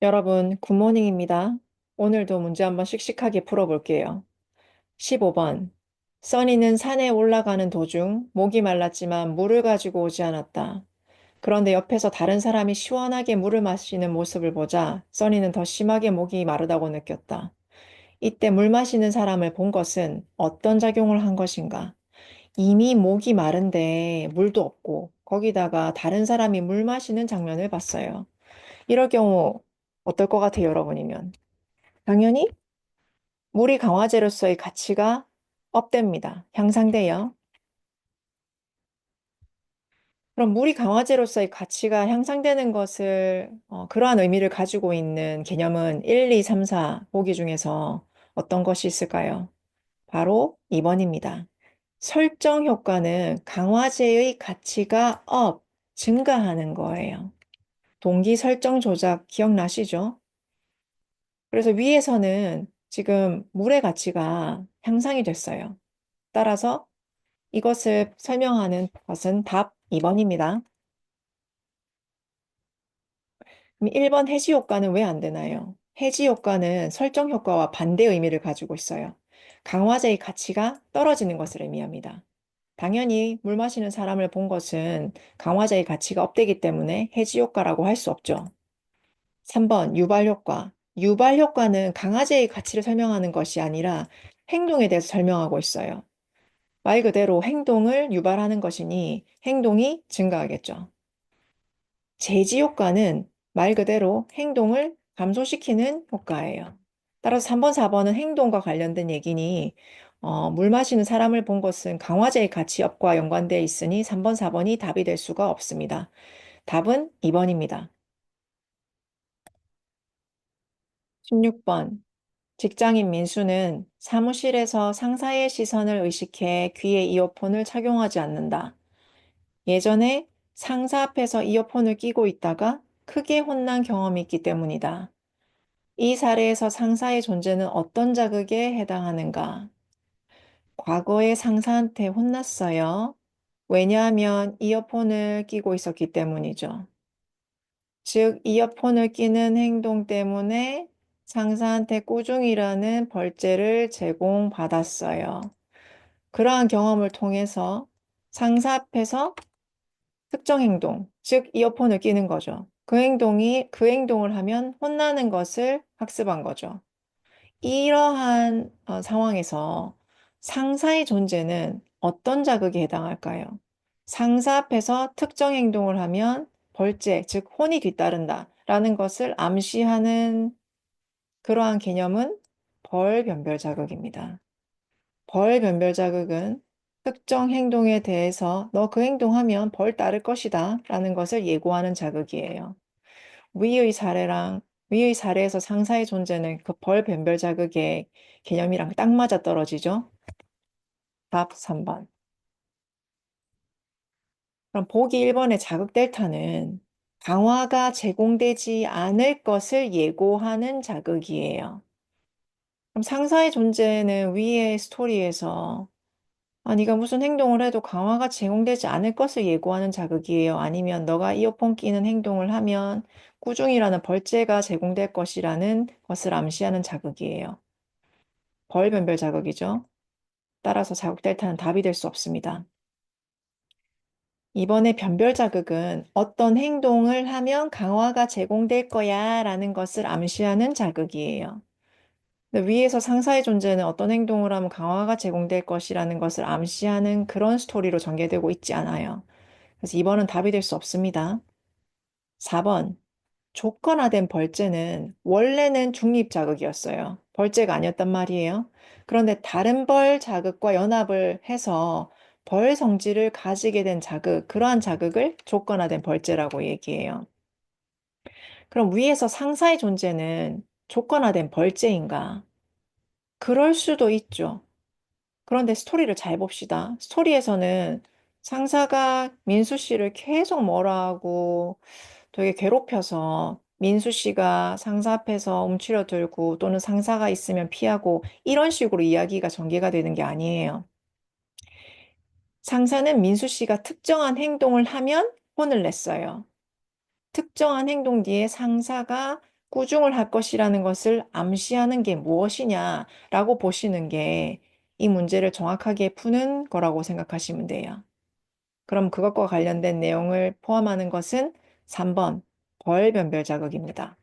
여러분, 굿모닝입니다. 오늘도 문제 한번 씩씩하게 풀어볼게요. 15번. 써니는 산에 올라가는 도중 목이 말랐지만 물을 가지고 오지 않았다. 그런데 옆에서 다른 사람이 시원하게 물을 마시는 모습을 보자 써니는 더 심하게 목이 마르다고 느꼈다. 이때 물 마시는 사람을 본 것은 어떤 작용을 한 것인가? 이미 목이 마른데 물도 없고 거기다가 다른 사람이 물 마시는 장면을 봤어요. 이럴 경우 어떨 것 같아요, 여러분이면? 당연히 물이 강화제로서의 가치가 업됩니다. 향상돼요. 그럼 물이 강화제로서의 가치가 향상되는 것을 그러한 의미를 가지고 있는 개념은 1, 2, 3, 4 보기 중에서 어떤 것이 있을까요? 바로 2번입니다. 설정 효과는 강화제의 가치가 증가하는 거예요. 동기 설정 조작 기억나시죠? 그래서 위에서는 지금 물의 가치가 향상이 됐어요. 따라서 이것을 설명하는 것은 답 2번입니다. 그럼 1번 해지 효과는 왜 안 되나요? 해지 효과는 설정 효과와 반대 의미를 가지고 있어요. 강화제의 가치가 떨어지는 것을 의미합니다. 당연히 물 마시는 사람을 본 것은 강화제의 가치가 업되기 때문에 해지 효과라고 할 수 없죠. 3번 유발 효과. 유발 효과는 강화제의 가치를 설명하는 것이 아니라 행동에 대해서 설명하고 있어요. 말 그대로 행동을 유발하는 것이니 행동이 증가하겠죠. 제지 효과는 말 그대로 행동을 감소시키는 효과예요. 따라서 3번, 4번은 행동과 관련된 얘기니 물 마시는 사람을 본 것은 강화제의 가치 업과 연관되어 있으니 3번, 4번이 답이 될 수가 없습니다. 답은 2번입니다. 16번. 직장인 민수는 사무실에서 상사의 시선을 의식해 귀에 이어폰을 착용하지 않는다. 예전에 상사 앞에서 이어폰을 끼고 있다가 크게 혼난 경험이 있기 때문이다. 이 사례에서 상사의 존재는 어떤 자극에 해당하는가? 과거에 상사한테 혼났어요. 왜냐하면 이어폰을 끼고 있었기 때문이죠. 즉, 이어폰을 끼는 행동 때문에 상사한테 꾸중이라는 벌죄를 제공받았어요. 그러한 경험을 통해서 상사 앞에서 특정 행동, 즉 이어폰을 끼는 거죠. 그 행동을 하면 혼나는 것을 학습한 거죠. 이러한 상황에서 상사의 존재는 어떤 자극에 해당할까요? 상사 앞에서 특정 행동을 하면 벌죄, 즉 혼이 뒤따른다라는 것을 암시하는 그러한 개념은 벌변별 자극입니다. 벌변별 자극은 특정 행동에 대해서 너 그 행동하면 벌 따를 것이다 라는 것을 예고하는 자극이에요. 위의 사례랑 위의 사례에서 상사의 존재는 그 벌변별 자극의 개념이랑 딱 맞아 떨어지죠. 답 3번. 그럼 보기 1번의 자극 델타는 강화가 제공되지 않을 것을 예고하는 자극이에요. 그럼 상사의 존재는 위의 스토리에서 네가 무슨 행동을 해도 강화가 제공되지 않을 것을 예고하는 자극이에요. 아니면 너가 이어폰 끼는 행동을 하면 꾸중이라는 벌죄가 제공될 것이라는 것을 암시하는 자극이에요. 벌변별 자극이죠. 따라서 자극 델타는 답이 될 수 없습니다. 이번에 변별 자극은 어떤 행동을 하면 강화가 제공될 거야 라는 것을 암시하는 자극이에요. 근데 위에서 상사의 존재는 어떤 행동을 하면 강화가 제공될 것이라는 것을 암시하는 그런 스토리로 전개되고 있지 않아요. 그래서 2번은 답이 될 수 없습니다. 4번. 조건화된 벌죄는 원래는 중립 자극이었어요. 벌죄가 아니었단 말이에요. 그런데 다른 벌 자극과 연합을 해서 벌 성질을 가지게 된 자극, 그러한 자극을 조건화된 벌죄라고 얘기해요. 그럼 위에서 상사의 존재는 조건화된 벌죄인가? 그럴 수도 있죠. 그런데 스토리를 잘 봅시다. 스토리에서는 상사가 민수 씨를 계속 뭐라 하고 되게 괴롭혀서 민수 씨가 상사 앞에서 움츠러들고 또는 상사가 있으면 피하고 이런 식으로 이야기가 전개가 되는 게 아니에요. 상사는 민수 씨가 특정한 행동을 하면 혼을 냈어요. 특정한 행동 뒤에 상사가 꾸중을 할 것이라는 것을 암시하는 게 무엇이냐라고 보시는 게 이 문제를 정확하게 푸는 거라고 생각하시면 돼요. 그럼 그것과 관련된 내용을 포함하는 것은 3번 벌 변별 자극입니다.